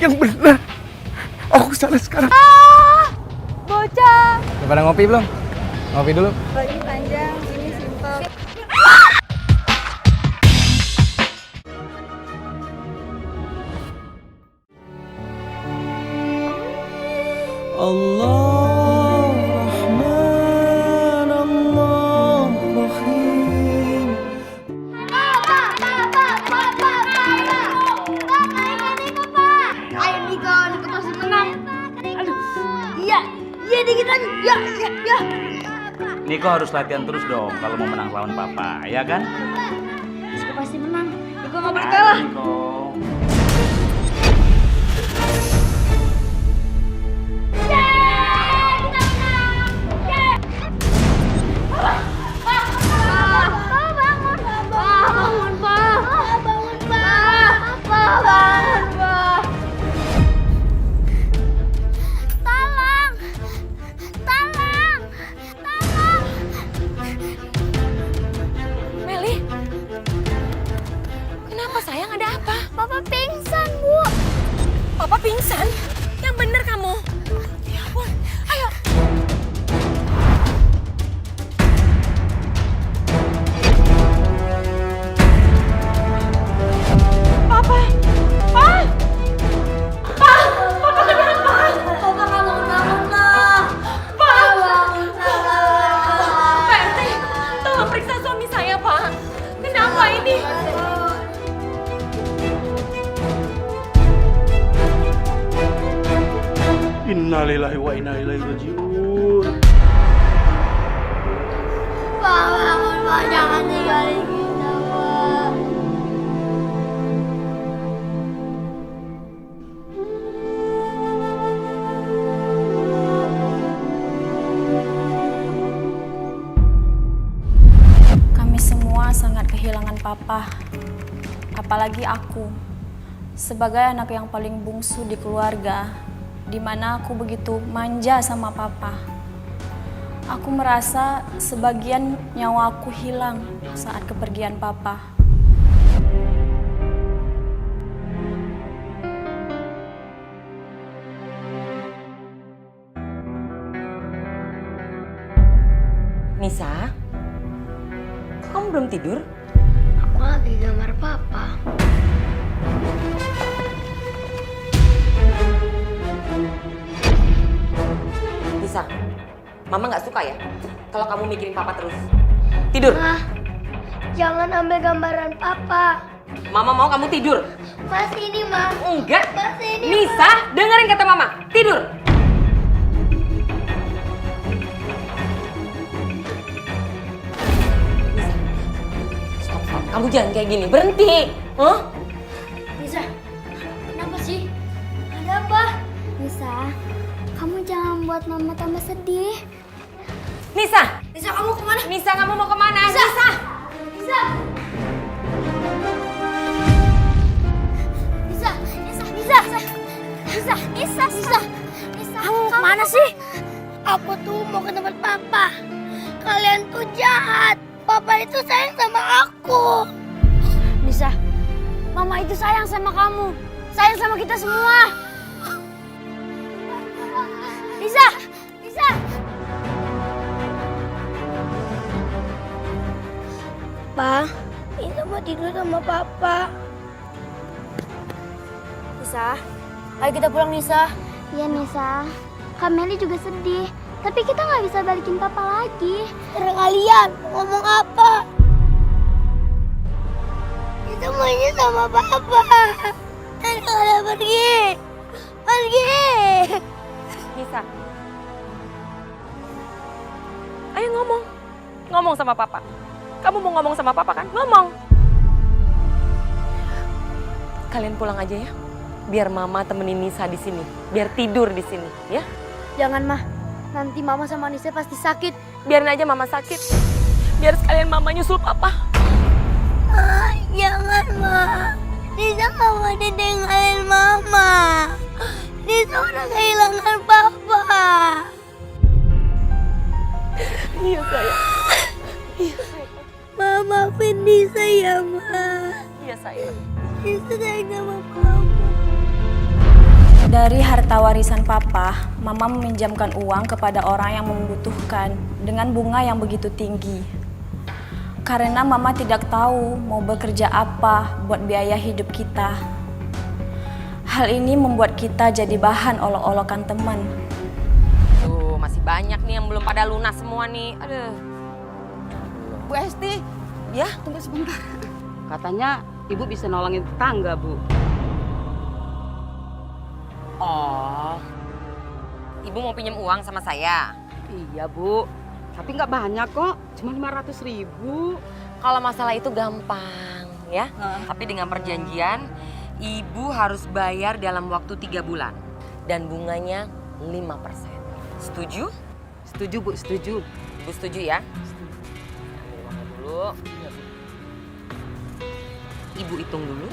yang benar. Aku salah sekarang. Bocah. Udah pada ngopi belum? Ngopi dulu. Ini panjang, ini simpel. Allah Rahman Allah Rahim. Ayo Niko pasti menang. Aduh, iya dikit lagi. Ya. Niko harus latihan terus dong kalau mau menang lawan papa, ya kan? Niko pasti menang. Niko nggak boleh kalah. Niko. Meli, kenapa sayang, ada apa? Papa pingsan, Bu. Papa pingsan? Yang bener kamu. Ya ampun, ayo. Papa, Papa kenapa? Papa nggak bangun, Ma. Pak RT, tolong periksa suami saya, Pak. Kenapa ini? Innalillahi wa inna ilaihi rajiun. Pak bangun, Pak, jangan tinggalin kita, Pak. Kami semua sangat kehilangan papa. Apalagi aku. Sebagai anak yang paling bungsu di keluarga, di mana aku begitu manja sama papa. Aku merasa sebagian nyawa aku hilang saat kepergian papa. Nisa, kok kamu belum tidur? Aku lagi gambar papa. Nisa, Mama nggak suka ya kalau kamu mikirin papa terus. Tidur. Ma, jangan ambil gambaran papa. Mama mau kamu tidur. Mas ini, Ma. Enggak. Mas ini, Nisa, dengerin kata Mama. Tidur. Nisa, stop. Kamu jangan kayak gini. Berhenti. Hah? Nisa, kenapa sih? Ada apa? Nisa, kamu jangan buat mama tambah sedih. Nisa. Nisa, kamu kemana? Nisa, kamu mau kemana? Nisa. Nisa. Nisa. Nisa. Nisa. Nisa. Nisa. Nisa. Nisa. Nisa. Kamu kemana sih? Aku tuh mau ke tempat papa. Kalian tuh jahat. Papa itu sayang sama aku. Nisa, mama itu sayang sama kamu. Sayang sama kita semua. Nisa. Nisa. Pa, Nisa mau tidur sama papa. Nisa, ayo kita pulang, Nisa. Ya Nisa, Kak Meli juga sedih. Tapi kita nggak bisa balikin papa lagi. Terus kalian ngomong apa? Kita maunya sama papa. Dan kalian pergi. Pergi. Nisa. Ayo ngomong. Ngomong sama papa. Kamu mau ngomong sama papa kan? Ngomong. Kalian pulang aja ya. Biar mama temenin Nisa di sini. Biar tidur di sini, ya. Jangan, Mah. Nanti mama sama Nisa pasti sakit. Biarin aja mama sakit. Biar sekalian mama nyusul papa. Jangan, Ma. Nisa nggak mau ditinggalin mama. Nisa udah kehilangan papa. Iya sayang. Iya sayang. Ma, maafin Nisa ya, Ma. Iya sayang. Nisa sayang sama kamu. Dari harta warisan papa, mama meminjamkan uang kepada orang yang membutuhkan dengan bunga yang begitu tinggi. Karena mama tidak tahu mau bekerja apa buat biaya hidup kita. Hal ini membuat kita jadi bahan olok-olokan teman. Tuh, masih banyak nih yang belum pada lunas semua nih. Aduh. Bu Esti, Ya? tunggu sebentar. Katanya ibu bisa nolongin tetangga, Bu. Oh. Ibu mau pinjam uang sama saya? Iya, Bu. Tapi nggak banyak kok, cuma 500.000. Kalau masalah itu gampang ya. Tapi dengan perjanjian, ibu harus bayar dalam waktu 3 bulan. Dan bunganya 5%. Setuju? Setuju, Bu, setuju. Ibu setuju ya? Uangnya dulu. Ibu hitung dulu.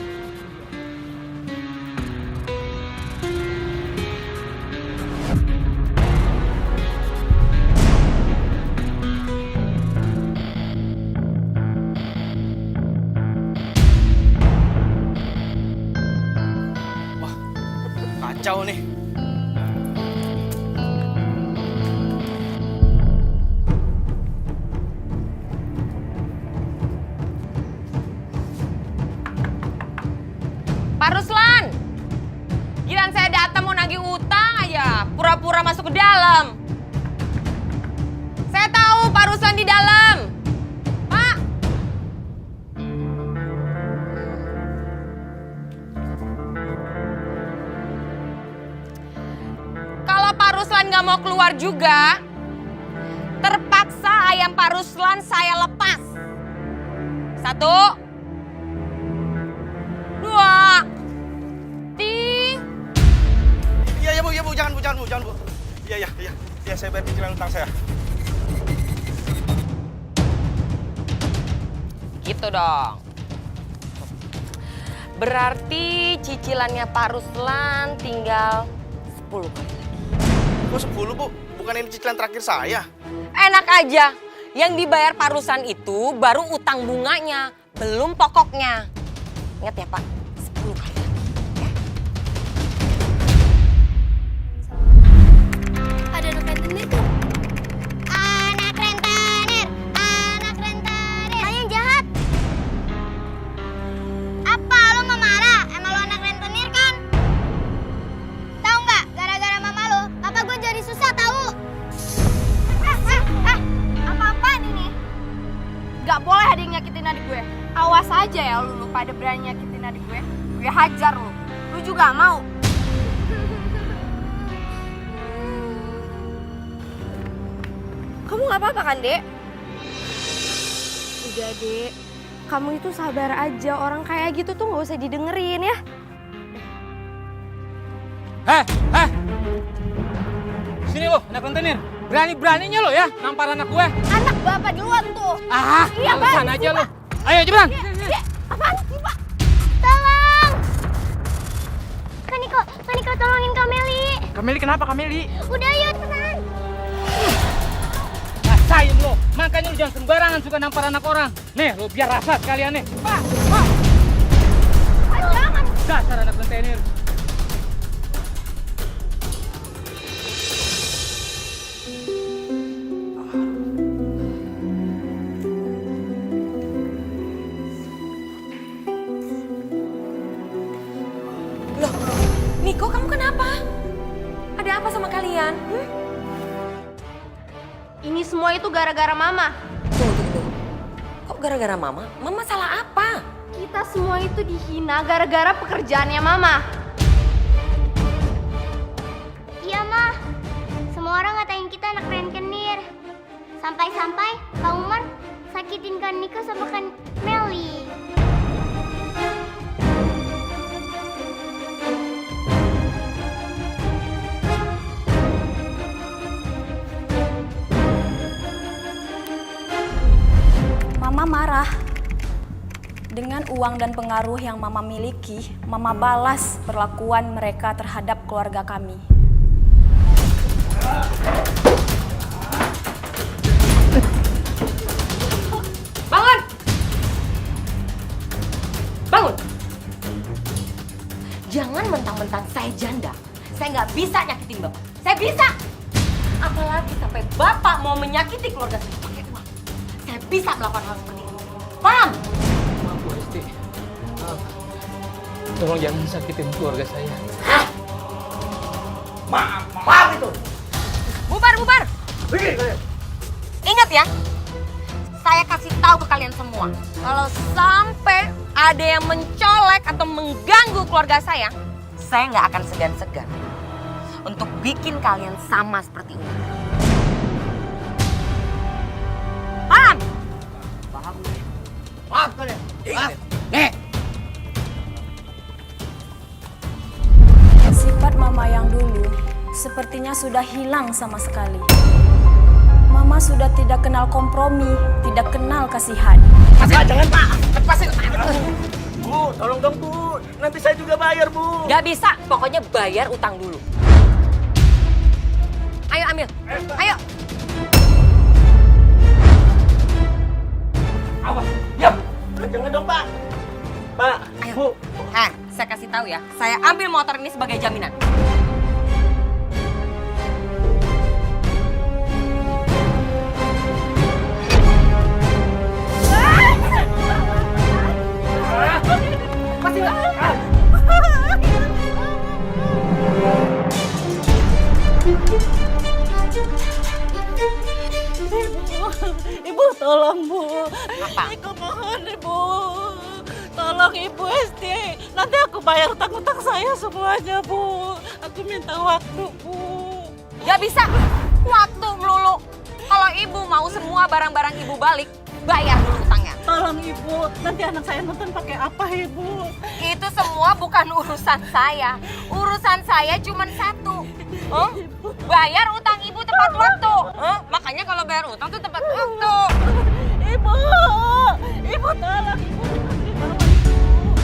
Kacau nih. Pak Ruslan! Giliran saya datang mau nagih utang aja, pura-pura masuk ke dalam. Saya tahu Pak Ruslan di dalam. Pak! Kalau Pak Ruslan nggak mau keluar juga, terpaksa ayam Pak Ruslan saya lepas. 1, 2, 3. Iya Bu, jangan Bu. Iya, saya bayar cicilan utang saya. Gitu dong. Berarti cicilannya Pak Ruslan tinggal 10 kali lagi. Kok 10 Bu? Bukan ini cicilan terakhir saya. Enak aja. Yang dibayar Pak Ruslan itu baru utang bunganya, belum pokoknya. Ingat ya Pak, 10 kali lagi. Ada anak rentenir tuh. Anak rentenir. Kalian jahat. Apa lo mau marah? Emang lo anak rentenir kan? Tahu nggak? Gara-gara mama lo, papa gue jadi susah tahu. Apa-apaan ini? Gak boleh ada yang nyakitin adik gue. Awas aja ya lu pada berani nyakitin adik gue. Gue hajar lu. Lu juga mau. Kamu gak apa-apa kan, Dek? Udah, Dek. Kamu itu sabar aja. Orang kayak gitu tuh gak usah didengerin ya. Sini lo, anak rentenir. Berani-beraninya lo ya, nampar anak gue. Anak bapak duluan tuh. Iya, alasan aja lo. Ayo, cepetan. Apaan sih, Pak? Tolong! Kaniko tolongin Kameli. Kameli kenapa, Kameli? Udah yuk, cepetan. Rasain lo, makanya lo jangan sembarangan suka nampar anak orang. Nih, lo biar rasa sekalian nih. Pak! Jangan. Dasar anak rentenir. Loh, Niko kamu kenapa? Ada apa sama kalian? Ini semua itu gara-gara mama. Tunggu. Kok gara-gara mama? Mama salah apa? Kita semua itu dihina gara-gara pekerjaannya mama. Iya, Mah. Semua orang ngatain kita anak rentenir. Sampai-sampai Kak Umar sakitin Kak Niko sama Kak Meli. Mama marah. Dengan uang dan pengaruh yang Mama miliki, Mama balas perlakuan mereka terhadap keluarga kami. Bangun! Bangun! Jangan mentang-mentang saya janda. saya nggak bisa nyakitin Bapak. Saya bisa. Apalagi sampai Bapak mau menyakiti keluarga saya pakai uang. Saya bisa melakukan hal seperti itu. Paham? Maaf Bu Esti. Maaf. Tolong jangan sakitin keluarga saya. Maaf itu. Bubar. Ingat ya, saya kasih tahu ke kalian semua. Kalau sampai ada yang mencolek atau mengganggu keluarga saya nggak akan segan-segan untuk bikin kalian sama seperti ini. Paham? Maaf kalian. Maaf. Sifat Mama yang dulu sepertinya sudah hilang sama sekali. Mama sudah tidak kenal kompromi, tidak kenal kasihan. Jangan Pak. Lepasin. Bu, tolong dong Bu. Nanti saya juga bayar Bu. Gak bisa, pokoknya bayar utang dulu. Ayo ambil, ayo. Awas. Diam. Jangan dong Pak. Pak, Ayo. Bu. Saya kasih tahu ya, saya ambil motor ini sebagai jaminan. Masih enggak? Ibu tolong Bu. Apa? Aku mohon Ibu. Tolong Ibu Esti. Nanti aku bayar utang-utang saya semuanya Bu. Aku minta waktu Bu. Gak bisa, waktu melulu. Kalau ibu mau semua barang-barang ibu balik, bayar dulu utangnya. Tolong Ibu. Nanti anak saya nonton pakai apa Ibu? Itu semua bukan urusan saya. Urusan saya cuma satu. Bayar utang ibu tepat waktu. Makanya kalau bayar utang tuh tepat waktu. Ibu. Ibu tolong Ibu.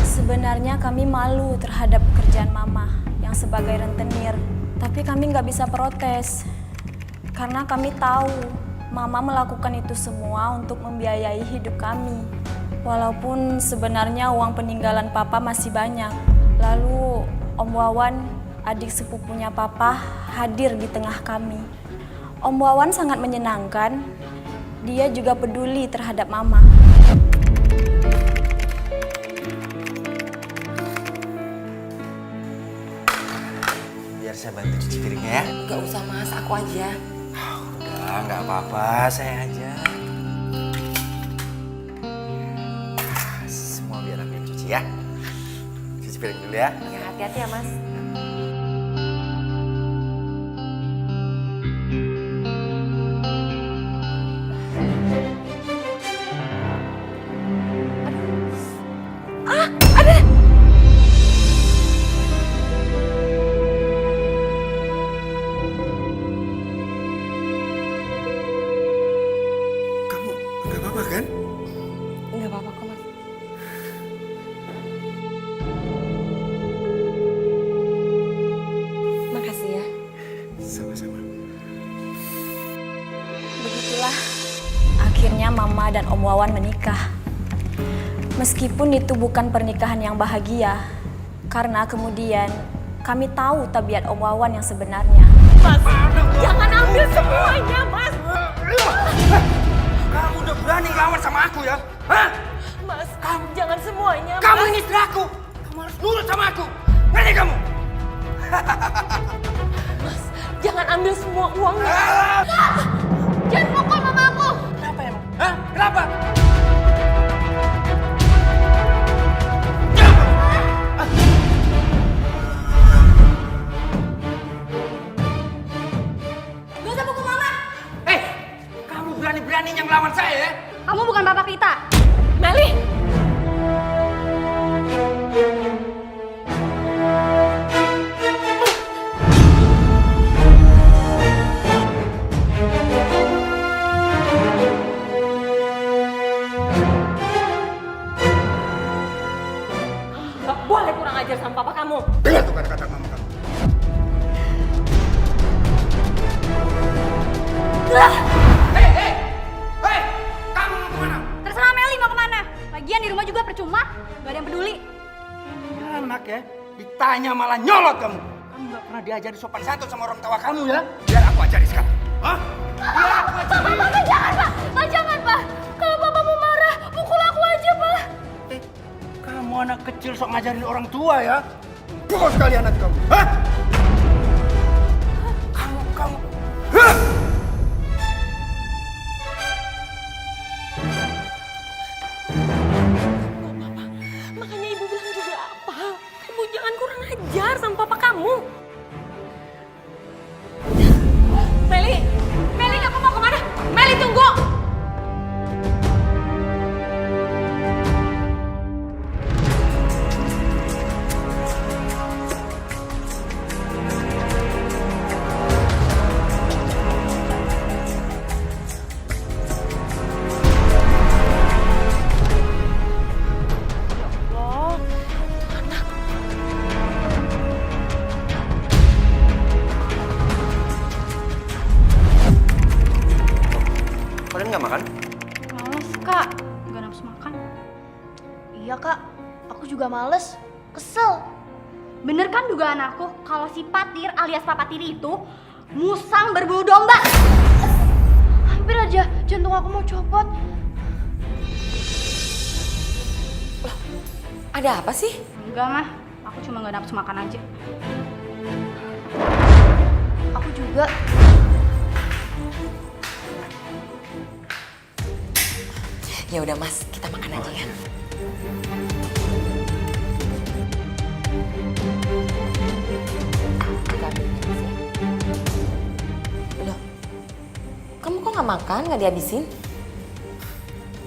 Sebenarnya kami malu terhadap pekerjaan Mama yang sebagai rentenir. Tapi kami nggak bisa protes. Karena kami tahu Mama melakukan itu semua untuk membiayai hidup kami. Walaupun sebenarnya uang peninggalan Papa masih banyak. Lalu Om Wawan, adik sepupunya Papa, hadir di tengah kami. Om Wawan sangat menyenangkan. Dia juga peduli terhadap Mama. Biar saya bantu cuci piringnya ya. Gak usah Mas, aku aja. Udah, nggak apa-apa, saya aja. Semua biar aku yang cuci ya. Cuci piring dulu ya. Ya hati-hati ya Mas. Kamu nggak apa-apa kan? Nggak apa-apa kok Mas. Makasih ya. Sama-sama. Begitulah akhirnya Mama dan Om Wawan menikah. Meskipun itu bukan pernikahan yang bahagia, karena kemudian kami tahu tabiat Om Wawan yang sebenarnya. Mas, jangan ambil semuanya Mas. Kamu udah berani lawan sama aku ya? Hah? Mas, jangan semuanya Kamu ini istri aku. Kamu harus nurut sama aku. Berani kamu? Mas, jangan ambil semua uangnya. Jangan pukul mama aku. Kenapa emang? Hah? Kenapa? Gak usah pukul mama. Kamu berani-beraninya ngelawan saya ya? Kamu bukan bapak kita. Meli. Gak boleh kurang ajar sama papa kamu. Dengar tuh kata-kata mama kamu. Hei! Kamu mau kemana? Terserah Meli mau kemana. Lagian di rumah juga percuma. Gak ada yang peduli. Anak ya, ditanya malah nyolot kamu. Kamu nggak pernah diajari sopan santun sama orang tua kamu ya? Biar aku ajari sekarang. Hah? Biar aku ajari. Pak, jangan, Pak. Pak, jangan, Pak. Kalau Bapak mau marah, pukul aku aja, Pak. Kamu anak kecil sok ngajarin orang tua ya? Pukul sekali anak kamu. Hah? Kamu. Hah? Makanya ibu bilang juga apa? Kamu jangan kurang ajar sama papa kamu. Meli, kamu mau kemana? Meli, tunggu! Kalian nggak makan? Males, Kak. Gak nafsu makan. Iya, Kak. Aku juga males. Kesel. Bener kan dugaan aku kalau si Patir alias Papa Tiri itu musang berbulu domba? Hampir aja jantung aku mau copot. Ada apa sih? Enggak, Mah. Aku cuma gak nafsu makan aja. Aku juga. Ya udah Mas, kita makan aja ya. Loh, kamu kok nggak makan, nggak dihabisin?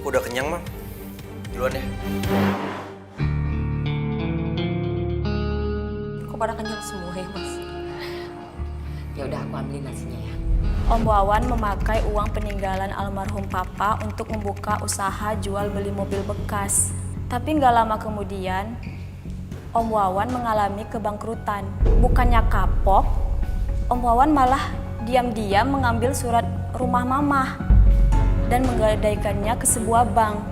Aku udah kenyang, Mam. Duluan ya. Kok pada kenyang semua ya Mas? Ya udah aku ambilin nasinya ya. Om Wawan memakai uang peninggalan almarhum Papa untuk membuka usaha jual beli mobil bekas. Tapi nggak lama kemudian, Om Wawan mengalami kebangkrutan. Bukannya kapok, Om Wawan malah diam-diam mengambil surat rumah Mama dan menggadaikannya ke sebuah bank.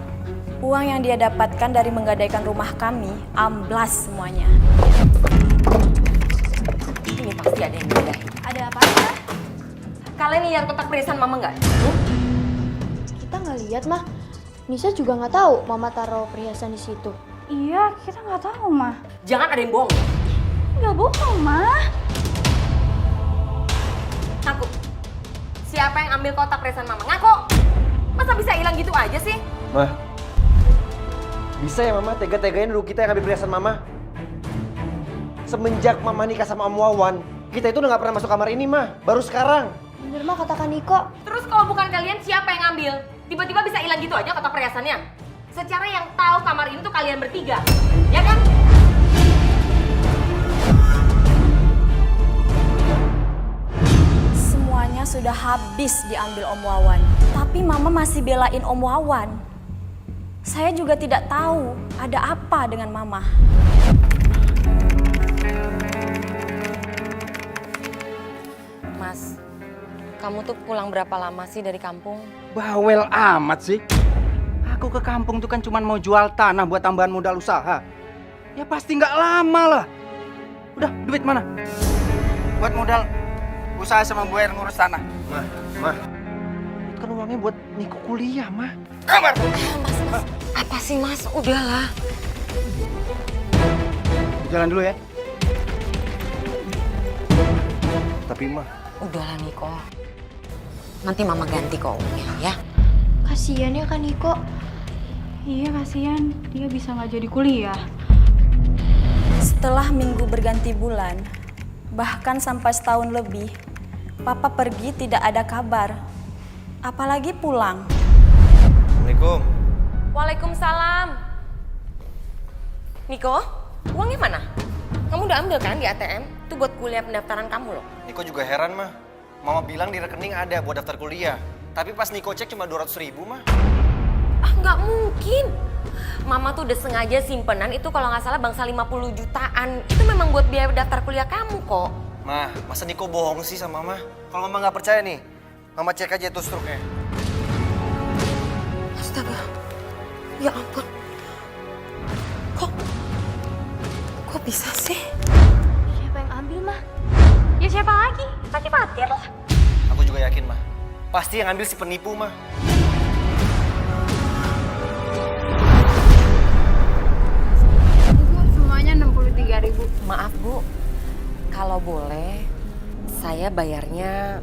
Uang yang dia dapatkan dari menggadaikan rumah kami amblas semuanya. Ini pasti ada yang beda. Ada apa ya? Kalian lihat kotak perhiasan Mama nggak? Kita nggak lihat, Mah. Nisa juga nggak tahu Mama taruh perhiasan di situ. Iya, kita nggak tahu, Mah. Jangan ada yang bohong. Nggak bohong, Mah. Ngaku. Siapa yang ambil kotak perhiasan Mama? Ngaku. Masa bisa hilang gitu aja sih? Mah, bisa ya Mama tega-tegain dulu kita yang ambil perhiasan Mama? Semenjak Mama nikah sama Om Wawan, kita itu udah gak pernah masuk kamar ini, Mah. Baru sekarang. Bener, Mah, katakan Niko. Terus kalau bukan kalian siapa yang ngambil? Tiba-tiba bisa hilang gitu aja kotak perhiasannya? Secara yang tahu kamar ini tuh kalian bertiga, ya kan? Semuanya sudah habis diambil Om Wawan. Tapi Mama masih belain Om Wawan. Saya juga tidak tahu ada apa dengan Mama. Mas, kamu tuh pulang berapa lama sih dari kampung? Bawel amat sih. Aku ke kampung tuh kan cuma mau jual tanah buat tambahan modal usaha. Ya pasti nggak lama lah. Udah, duit mana? Buat modal usaha sama Bu Er ngurus tanah. Mah. Itu kan uangnya buat Niko kuliah, Mah. Kamar! Mas. Apa sih Mas? Udahlah. Jalan dulu ya. Tapi Mah, Udahlah Niko. Nanti Mama ganti kok uangnya ya. Kasian ya kan Niko. Iya, kasihan. Dia bisa nggak jadi kuliah. Setelah minggu berganti bulan, bahkan sampai setahun lebih, Papa pergi tidak ada kabar. Apalagi pulang. Assalamualaikum. Waalaikumsalam. Niko, uangnya mana? Kamu udah ambil kan di ATM? Itu buat kuliah pendaftaran kamu loh. Niko juga heran, Mah. Mama bilang di rekening ada buat daftar kuliah. Tapi pas Niko cek cuma 200.000, Mah. Ah, nggak mungkin. Mama tuh udah sengaja simpenan itu kalau nggak salah bangsa 50 jutaan. Itu memang buat biaya daftar kuliah kamu kok. Mah, masa Niko bohong sih sama Mama? Kalau Mama nggak percaya nih, Mama cek aja tuh struknya. Astaga. Ya ampun. Kok bisa sih? Siapa yang ambil, Mah? Ya siapa lagi? Pasti Fatir lah. Aku juga yakin, mah. Pasti yang ambil si penipu, mah. Bu, semuanya 63.000. Maaf Bu, kalau boleh saya bayarnya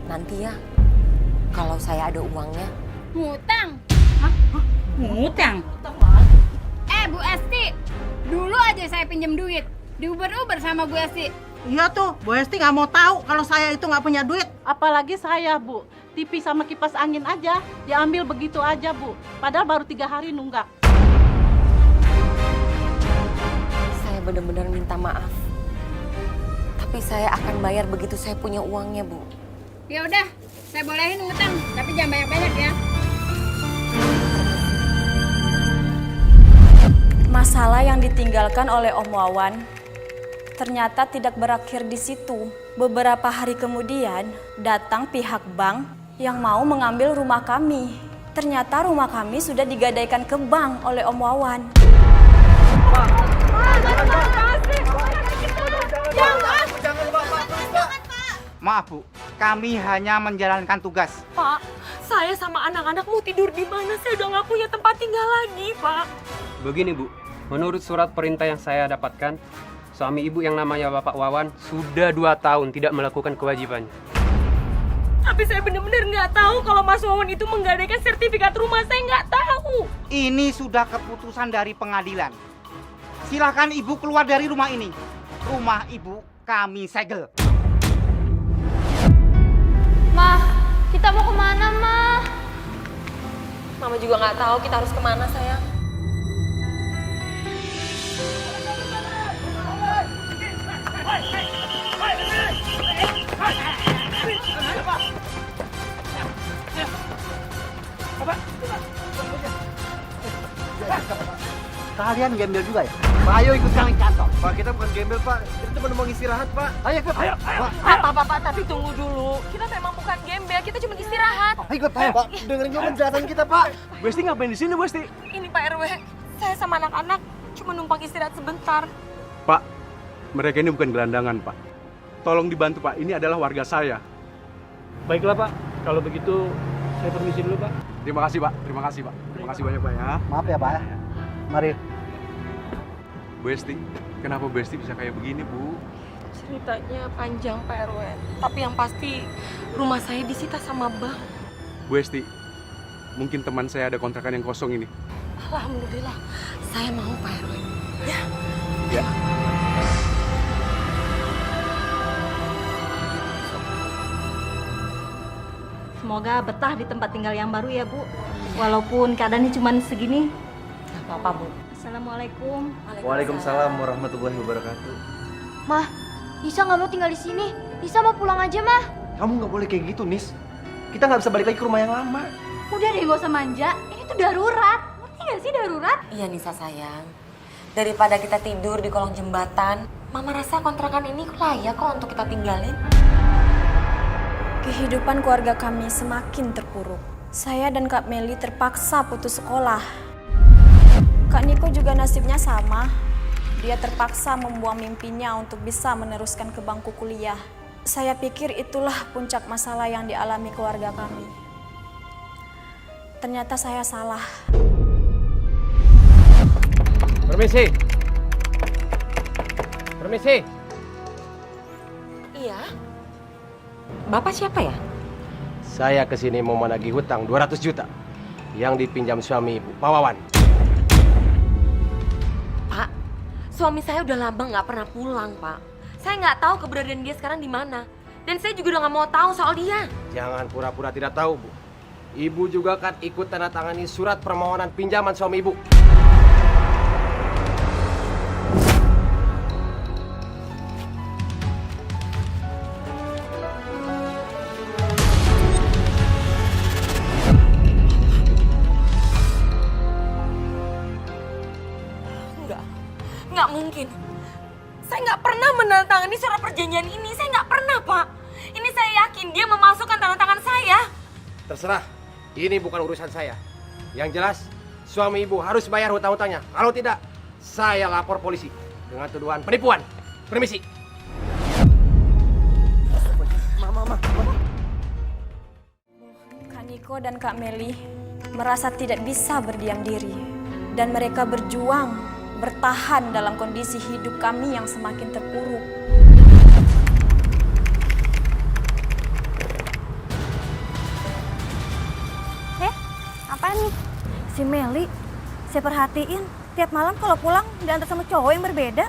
nanti ya. Kalau saya ada uangnya. Ngutang. Ngutang. Bu Esti, dulu aja saya pinjam duit. Diuber-uber sama Bu Esti. Iya tuh, Bu Esti nggak mau tahu kalau saya itu nggak punya duit. Apalagi saya, Bu. TV sama kipas angin aja diambil begitu aja, Bu. Padahal baru 3 hari nunggak. Saya benar-benar minta maaf. Tapi saya akan bayar begitu saya punya uangnya, Bu. Ya udah, saya bolehin ngutang, tapi jangan banyak-banyak ya. Masalah yang ditinggalkan oleh Om Wawan ternyata tidak berakhir di situ. Beberapa hari kemudian datang pihak bank yang mau mengambil rumah kami. Ternyata rumah kami sudah digadaikan ke bank oleh Om Wawan. Maaf Bu, kami hanya menjalankan tugas. Pak, saya sama anak-anak mau tidur di mana? Saya udah nggak punya tempat tinggal lagi, Pak. Begini Bu, menurut surat perintah yang saya dapatkan, suami ibu yang namanya Bapak Wawan sudah 2 tahun tidak melakukan kewajibannya. Tapi saya benar-benar nggak tahu kalau Mas Wawan itu menggadaikan sertifikat rumah. Saya nggak tahu. Ini sudah keputusan dari pengadilan. Silakan Ibu keluar dari rumah ini. Rumah Ibu kami segel. Mah, kita mau kemana, Mah? Mama juga nggak tahu kita harus kemana, sayang. Kalian gembel juga ya? Pak, ayo ikut kami ke kantor. Pak, kita bukan gembel, Pak. Kita cuma mau istirahat, Pak. Ayo ikut. Ayo. Pak, tapi tunggu dulu. Kita memang bukan gembel, kita cuma istirahat. Ikut, ayo. Pak, dengerin dulu penjelasan kita, Pak. Bu Esti ngapain di sini, Bu Esti? Ini Pak RW, saya sama anak-anak cuma numpang istirahat sebentar. Pak, mereka ini bukan gelandangan, Pak. Tolong dibantu, Pak. Ini adalah warga saya. Baiklah Pak, kalau begitu saya permisi dulu Pak. Terima kasih, Pak. Terima kasih, Pak. Terima kasih banyak, Pak ya. Maaf ya Pak. Mari. Bu Esti, kenapa Bu Esti bisa kayak begini, Bu? Ceritanya panjang Pak RW, tapi yang pasti rumah saya disita sama bank. Bu Esti, mungkin teman saya ada kontrakan yang kosong ini. Alhamdulillah, saya mau Pak RW. Ya. Ya. Semoga betah di tempat tinggal yang baru ya, Bu. Walaupun keadaannya cuma segini. Nggak apa-apa, Bu. Assalamualaikum. Waalaikumsalam warahmatullahi wabarakatuh. Mah, Nisa nggak mau tinggal di sini. Nisa mau pulang aja, Mah. Kamu nggak boleh kayak gitu, Nis. Kita nggak bisa balik lagi ke rumah yang lama. Udah deh, gak usah manja. Ini tuh darurat. Ngerti gak sih darurat? Iya Nisa sayang, daripada kita tidur di kolong jembatan, Mama rasa kontrakan ini layak kok untuk kita tinggalin. Kehidupan keluarga kami semakin terpuruk. Saya dan Kak Meli terpaksa putus sekolah. Kak Niko juga nasibnya sama. Dia terpaksa membuang mimpinya untuk bisa meneruskan ke bangku kuliah. Saya pikir itulah puncak masalah yang dialami keluarga kami. Ternyata saya salah. Permisi. Permisi. Iya. Bapak siapa ya? Saya kesini mau menagih hutang 200 juta yang dipinjam suami Ibu, Pak Wawan. Pak, suami saya udah lama nggak pernah pulang, Pak. Saya nggak tahu keberadaan dia sekarang di mana. Dan saya juga udah nggak mau tahu soal dia. Jangan pura-pura tidak tahu, Bu. Ibu juga kan ikut tanda tangani surat permohonan pinjaman suami Ibu. Nggak mungkin. Saya nggak pernah menandatangani surat perjanjian ini. Saya nggak pernah, Pak. Ini saya yakin dia memasukkan tanda tangan saya. Terserah, ini bukan urusan saya. Yang jelas, suami Ibu harus bayar hutang-hutangnya. Kalau tidak, saya lapor polisi dengan tuduhan penipuan. Permisi. Kak Niko dan Kak Meli merasa tidak bisa berdiam diri dan mereka berjuang bertahan dalam kondisi hidup kami yang semakin terpuruk. Apa nih? Si Meli, saya perhatiin tiap malam kalau pulang diantar sama cowok yang berbeda.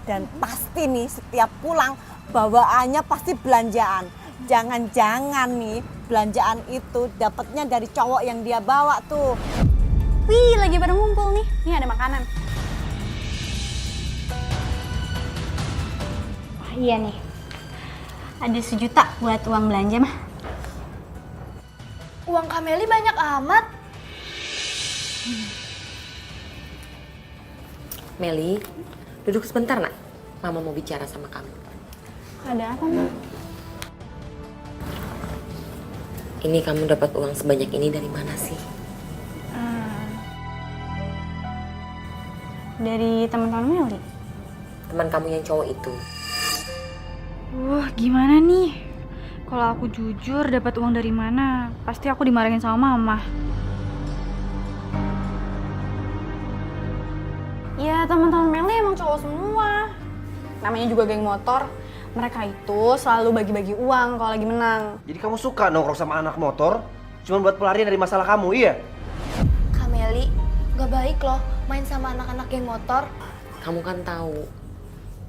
Dan pasti nih setiap pulang bawaannya pasti belanjaan. Jangan-jangan nih belanjaan itu dapatnya dari cowok yang dia bawa tuh. Wih, lagi pada ngumpul nih. Nih ada makanan. Wah, iya nih. Ada 1 juta buat uang belanja mah. Uang Kak Meli banyak amat. Meli, duduk sebentar nak. Mama mau bicara sama kamu. Ada apa, Ma? Ini kamu dapat uang sebanyak ini dari mana sih? Dari teman-teman Meli. Teman kamu yang cowok itu. Gimana nih? Kalau aku jujur dapat uang dari mana? Pasti aku dimarahin sama Mama. Ya, teman-teman Meli emang cowok semua. Namanya juga geng motor. Mereka itu selalu bagi-bagi uang kalau lagi menang. Jadi kamu suka nongkrong sama anak motor cuma buat pelarian dari masalah kamu, iya? Kak Meli, gak baik loh main sama anak-anak geng motor. Kamu kan tahu,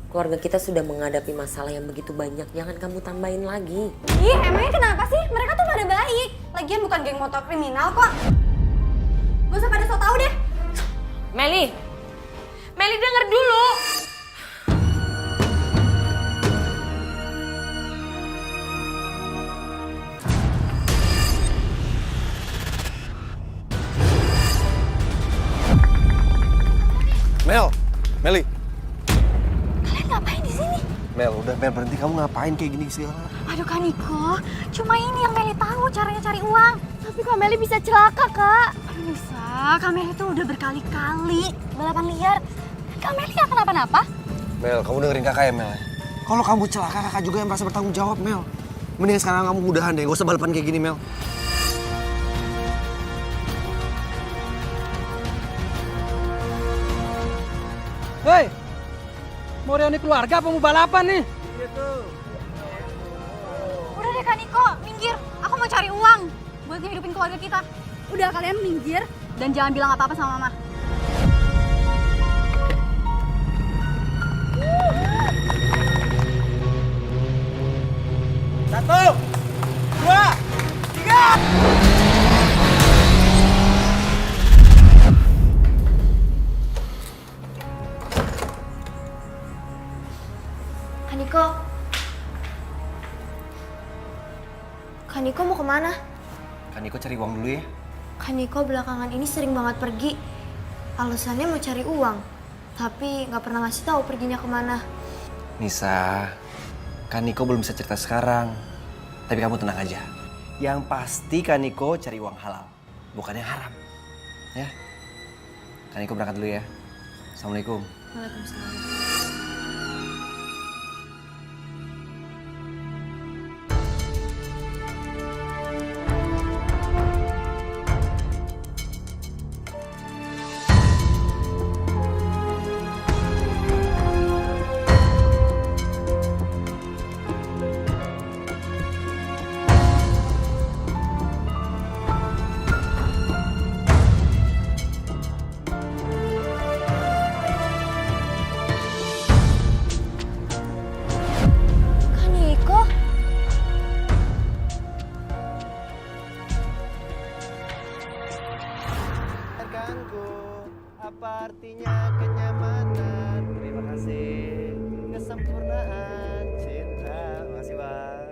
keluarga kita sudah menghadapi masalah yang begitu banyak. Jangan kamu tambahin lagi. Ih, emangnya kenapa sih? Mereka tuh pada baik. Lagian bukan geng motor kriminal kok. Gak usah pada so tau deh. Meli, Meli denger dulu. Meli. Kalian ngapain di sini? Mel, udah Mel berhenti, kamu ngapain kayak gini sih? Aduh Kak Niko, cuma ini yang Meli tahu caranya cari uang. Tapi Kak Meli bisa celaka, Kak. Aduh Nisa, Kak Meli tuh udah berkali-kali balapan liar. Kak Meli gak kenapa-napa. Mel, kamu dengerin kakak ya Mel. Kalau kamu celaka, kakak juga yang merasa bertanggung jawab, Mel. Mending sekarang kamu mudahan deh, gak usah balapan kayak gini, Mel. Hei, mau reuni keluarga apa mau balapan nih? Udah deh Kak Niko, minggir. Aku mau cari uang buat ngehidupin keluarga kita. Udah kalian minggir dan jangan bilang apa-apa sama Mama. Satu, dua, tiga. Kak Niko mau kemana? Kak Niko cari uang dulu ya. Kak Niko belakangan ini sering banget pergi. Alasannya mau cari uang, tapi nggak pernah ngasih tahu perginya kemana. Nisa, Kak Niko belum bisa cerita sekarang. Tapi kamu tenang aja. Yang pasti Kak Niko cari uang halal, bukan yang haram. Ya. Kak Niko berangkat dulu ya. Assalamualaikum. Waalaikumsalam. Apa artinya kenyamanan? Terima kasih. Kesempurnaan cinta. Makasih Bang.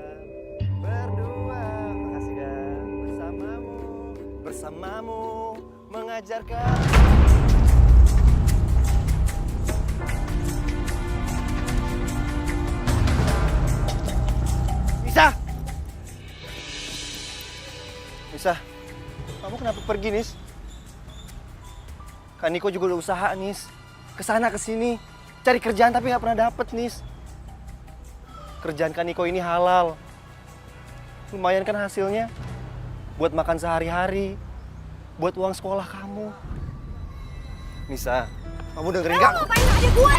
Berdua. Makasih Bang. Bersamamu mengajarkan. Nisa, kamu kenapa pergi, Nis? Kak Niko juga udah usaha, Nis. Kesana kesini, cari kerjaan tapi nggak pernah dapet, Nis. Kerjaan Kaniko ini halal. Lumayan kan hasilnya? Buat makan sehari-hari. Buat uang sekolah kamu. Nisa, kamu dengerin gak? Ngapain adik gue?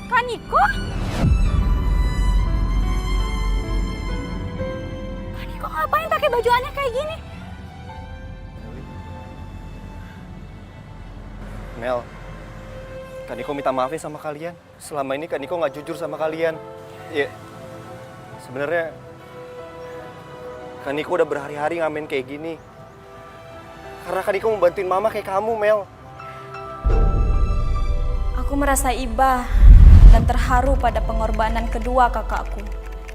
Kaniko? Kaniko ngapain pakai baju aneh kayak gini? Mel, Kaniko minta maaf ya sama kalian. Selama ini Kaniko nggak jujur sama kalian. Ya, sebenarnya Kaniko udah berhari-hari ngamen kayak gini. Karena Kaniko mau bantuin mama kayak kamu, Mel. Aku merasa iba dan terharu pada pengorbanan kedua kakakku.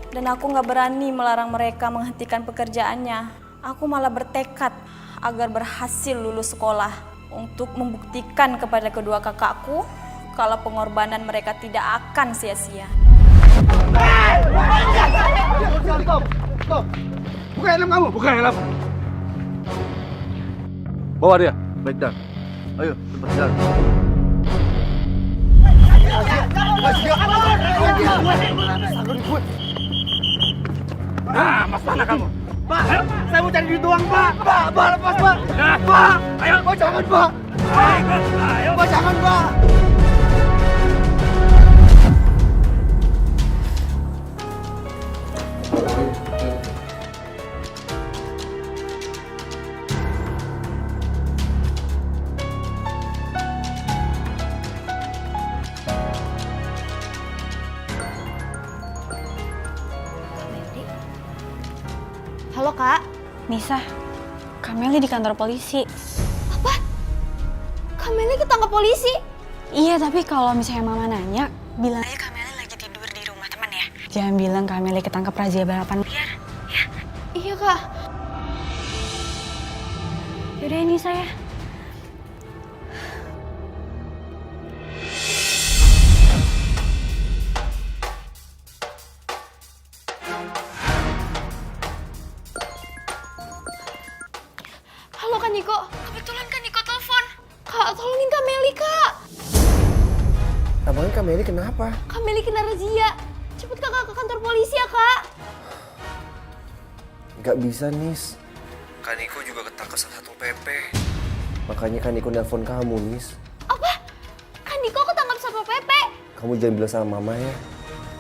Dan aku nggak berani melarang mereka menghentikan pekerjaannya. Aku malah bertekad agar berhasil lulus sekolah untuk membuktikan kepada kedua kakakku kalau pengorbanan mereka tidak akan sia-sia. Stop! Buka helm kamu, buka helm. Bawa dia, baik dah. Ayo, cepat jalan. Mas mana kamu? Pak, saya mau cari duit doang, Pak. Pak, lepas, Pak. Pak, ayo. Pak, jangan, Pak. Pak, jangan, Pak. Halo Kak. Nisa, Kameli di kantor polisi. Apa? Kameli ketangkap polisi? Iya, tapi kalau misalnya mama nanya, bilang aja Kameli lagi tidur di rumah teman ya. Jangan bilang Kameli ketangkap razia balapan liar. Ya. Iya Kak. Yaudah ini saya. Halo Kak Niko. Kebetulan Kak Niko telepon. Kak, tolongin Kak Meli, Kak. Abangnya Kak Meli kenapa? Kak Meli kena razia. Cepet Kakak ke kantor polisi ya, Kak. Gak bisa, Nis. Kaniko juga ketangkap salah satu PP. Makanya Kaniko nelpon kamu, Nis. Apa? Kak Niko ketangkap Satpol PP? Kamu jangan bilang sama mama ya.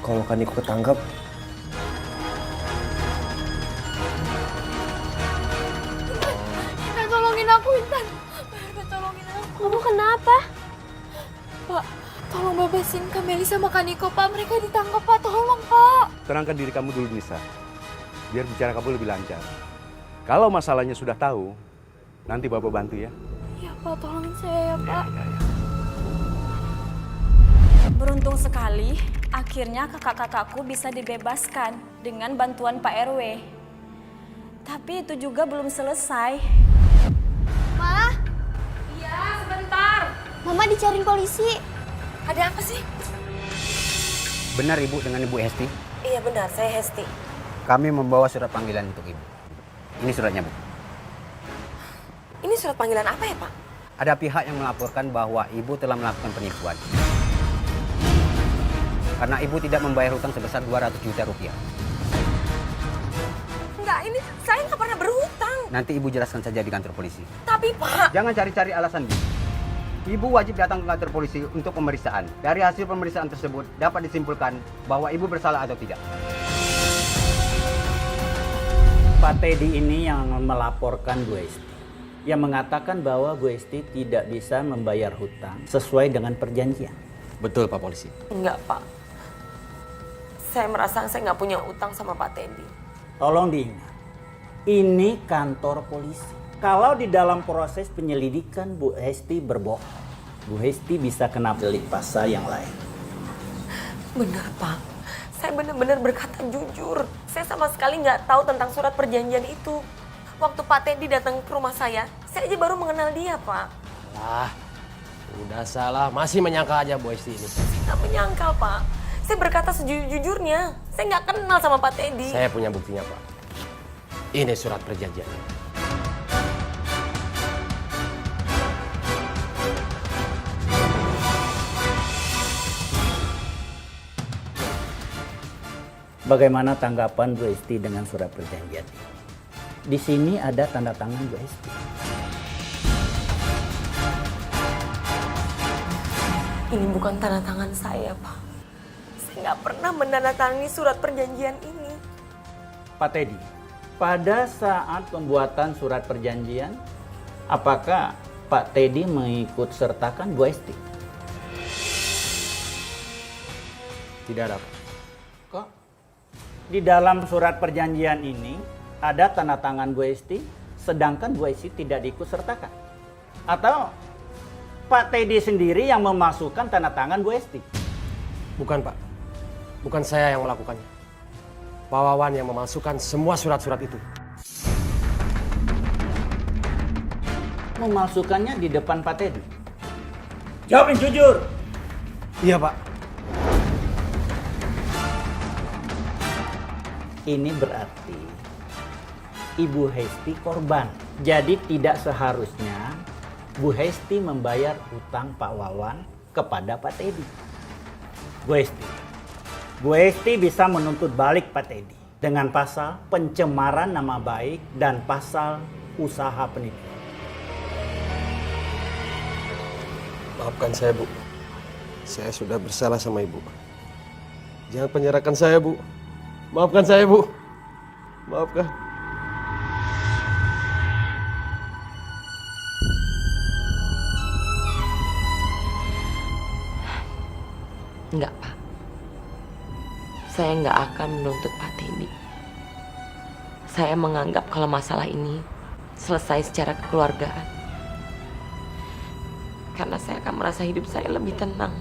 Kalau Kaniko ketangkap, Intan, tolongin aku, Intan. Intan, tolongin aku. Kamu kenapa? Pak, tolong bebasin Kak Meli sama Kak Niko, Pak. Mereka ditangkap, Pak. Tolong, Pak. Tenangkan diri kamu dulu, Nisa. Biar bicara kamu lebih lancar. Kalau masalahnya sudah tahu, nanti Bapak bantu ya. Iya, Pak. Tolongin saya ya, Pak. Beruntung sekali, akhirnya kakak-kakakku bisa dibebaskan dengan bantuan Pak RW. Tapi itu juga belum selesai. Ma, Iya, sebentar. Mama dicariin polisi. Ada apa sih? Benar Ibu dengan Ibu Hesti? Iya benar, saya Hesti. Kami membawa surat panggilan untuk Ibu. Ini suratnya, Bu. Ini surat panggilan apa ya, Pak? Ada pihak yang melaporkan bahwa Ibu telah melakukan penipuan. Karena Ibu tidak membayar hutang sebesar 200 juta rupiah. Enggak, ini saya nggak pernah berhutang. Nanti Ibu jelaskan saja di kantor polisi. Tapi, Pak. Jangan cari-cari alasan, Bu. Ibu wajib datang ke kantor polisi untuk pemeriksaan. Dari hasil pemeriksaan tersebut dapat disimpulkan bahwa Ibu bersalah atau tidak. Pak Teddy ini yang melaporkan Bu Esti. Yang mengatakan bahwa Bu Esti tidak bisa membayar hutang sesuai dengan perjanjian. Betul, Pak Polisi. Enggak, Pak. Saya merasa saya nggak punya utang sama Pak Teddy. Tolong diingat, ini kantor polisi. Kalau di dalam proses penyelidikan Bu Hesti berbohong, Bu Hesti bisa kena delik pasal yang lain. Benar, Pak. Saya benar-benar berkata jujur. Saya sama sekali nggak tahu tentang surat perjanjian itu. Waktu Pak Teddy datang ke rumah saya aja baru mengenal dia, Pak. Ah, udah salah. Masih menyangka aja Bu Hesti ini. Saya nggak menyangkal, Pak. Saya berkata sejujur-jujurnya. Saya nggak kenal sama Pak Teddy. Saya punya buktinya, Pak. Ini surat perjanjiannya. Bagaimana tanggapan Bu Esti dengan surat perjanjian ini? Di sini ada tanda tangan Bu Esti. Ini bukan tanda tangan saya, Pak. Saya nggak pernah menandatangani surat perjanjian ini. Pak Teddy, pada saat pembuatan surat perjanjian, apakah Pak Teddy mengikut sertakan Bu Esti? Tidak ada, Pak. Kok? Di dalam surat perjanjian ini ada tanda tangan Bu Esti, sedangkan Bu Esti tidak diikut sertakan. Atau Pak Teddy sendiri yang memasukkan tanda tangan Bu Esti? Bukan, Pak. Bukan saya yang melakukannya. Pak Wawan yang memasukkan semua surat-surat itu. Memasukkannya di depan Pak Teddy? Jawab yang jujur. Iya, Pak. Ini berarti Ibu Hesti korban. Jadi tidak seharusnya Bu Hesti membayar utang Pak Wawan kepada Pak Teddy. Bu Hesti bisa menuntut balik Pak Teddy dengan pasal pencemaran nama baik dan pasal usaha penipuan. Maafkan saya, Bu. Saya sudah bersalah sama Ibu. Jangan penjarakan saya, Bu. Maafkan saya, Bu. Maafkan. Enggak, Pak. Saya nggak akan menuntut Pak Teddy. Saya menganggap kalau masalah ini selesai secara kekeluargaan. Karena saya akan merasa hidup saya lebih tenang.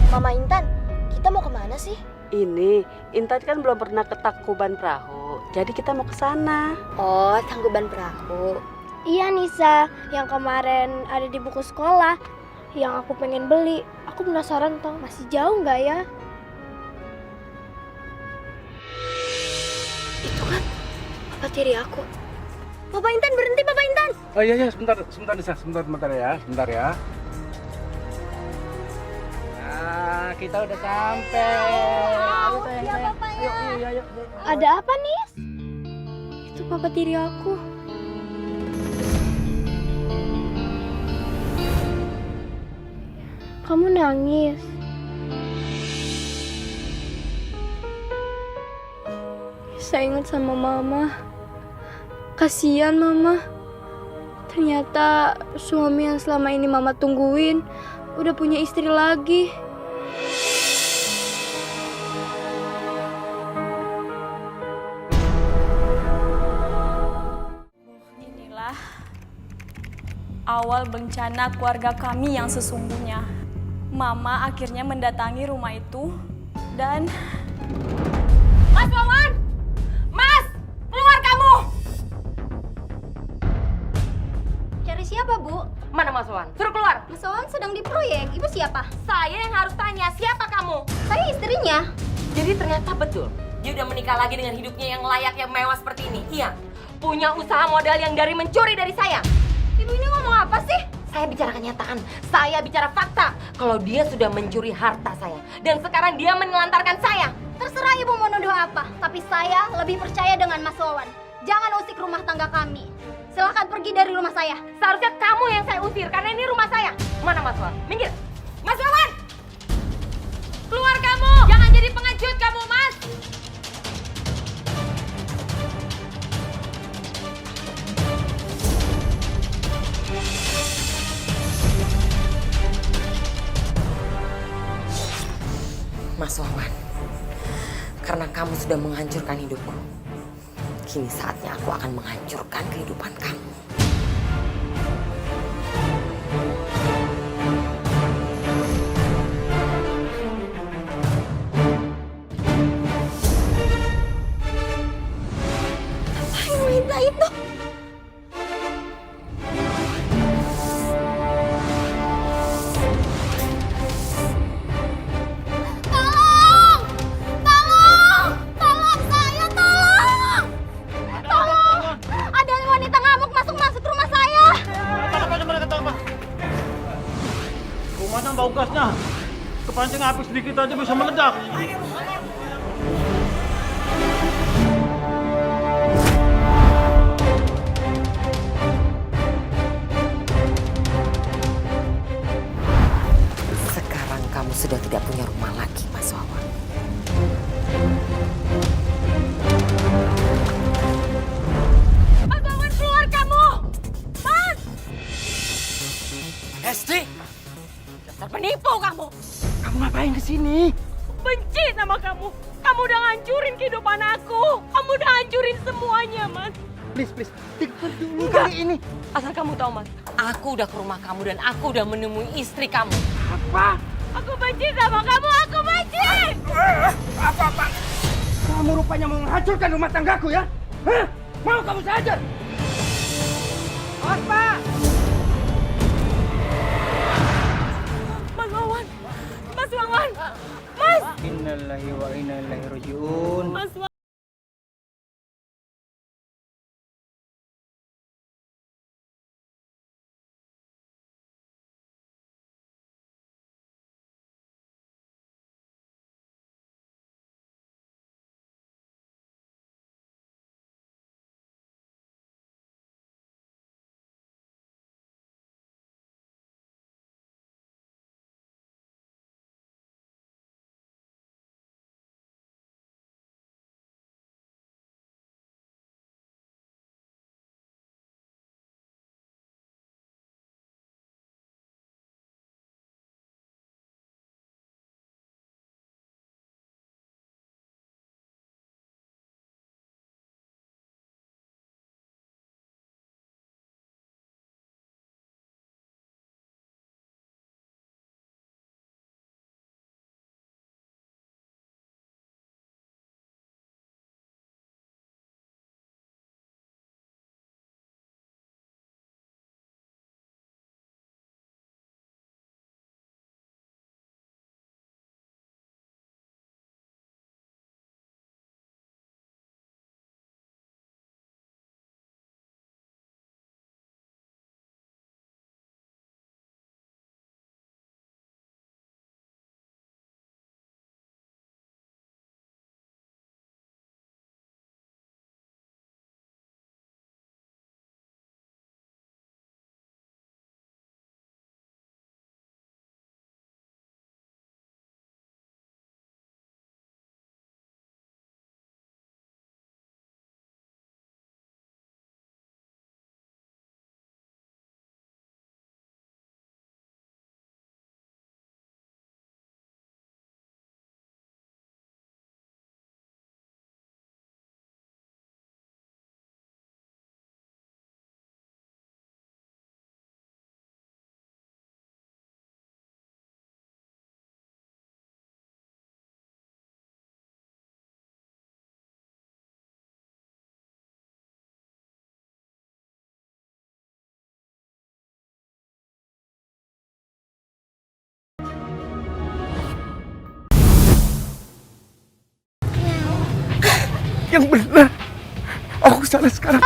Mama Intan, kita mau kemana sih? Ini, Intan kan belum pernah ke Tangkuban Perahu, jadi kita mau ke sana. Oh, Tangkuban Perahu. Iya Nisa, yang kemarin ada di buku sekolah, yang aku pengen beli. Aku penasaran tau, masih jauh nggak ya? Itu kan Papa tiri aku. Papa Intan, berhenti Papa Intan. Oh iya, sebentar Nisa, sebentar ya. Nah, kita udah sampai. Iya Papa ya. Yuk. Ada apa nih? Itu Papa tiri aku. Kamu nangis. Saya ingat sama Mama. Kasihan Mama. Ternyata suami yang selama ini Mama tungguin udah punya istri lagi. Inilah awal bencana keluarga kami yang sesungguhnya. Mama akhirnya mendatangi rumah itu dan... Mas Wawan! Mas! Keluar kamu! Cari siapa, Bu? Mana Mas Wawan? Suruh keluar! Mas Wawan sedang di proyek. Ibu siapa? Saya yang harus tanya, siapa kamu? Saya istrinya. Jadi ternyata betul, dia udah menikah lagi dengan hidupnya yang layak, yang mewah seperti ini. Iya, punya usaha modal yang dari mencuri dari saya. Ibu ini ngomong apa sih? Saya bicara kenyataan, saya bicara fakta. Kalau dia sudah mencuri harta saya, dan sekarang dia menelantarkan saya. Terserah Ibu mau nuduh apa, tapi saya lebih percaya dengan Mas Wawan. Jangan usik rumah tangga kami. Silahkan pergi dari rumah saya. Seharusnya kamu yang saya usir, karena ini rumah saya. Mana Mas Wawan? Minggir! Mas Wawan! Keluar kamu! Jangan jadi pengecut kamu, Mas! Mas Wawan, karena kamu sudah menghancurkan hidupku, kini saatnya aku akan menghancurkan kehidupan kamu. Apa yang minta itu? Bau gasnya. Kepancing api sedikit aja bisa meledak. Sekarang kamu sudah tidak punya rumah lagi, Mas Wawan. Mas Wawan, keluar kamu! Mas! Hesti, Dasar penipu kamu! kamu ngapain di sini? Benci sama kamu! Kamu udah ngancurin kehidupan aku! Kamu udah hancurin semuanya, Mas! Please, dengar dulu Enggak. kali ini. Asal kamu tahu, Mas, aku udah ke rumah kamu dan aku udah menemui istri kamu. Apa? Aku benci sama kamu, aku benci! Apa? Kamu rupanya mau menghancurkan rumah tanggaku ya? Hah? Mau kamu saja? Awas, Pak! Mas Wawan! Mas Wawan! Mas! Innalillahi wa inna ilaihi rajiun. Mas Wawan! Yang benar. Aku salah sekarang.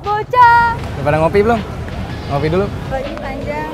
Bocah! Udah pada ngopi belum? Ngopi dulu. Baju panjang.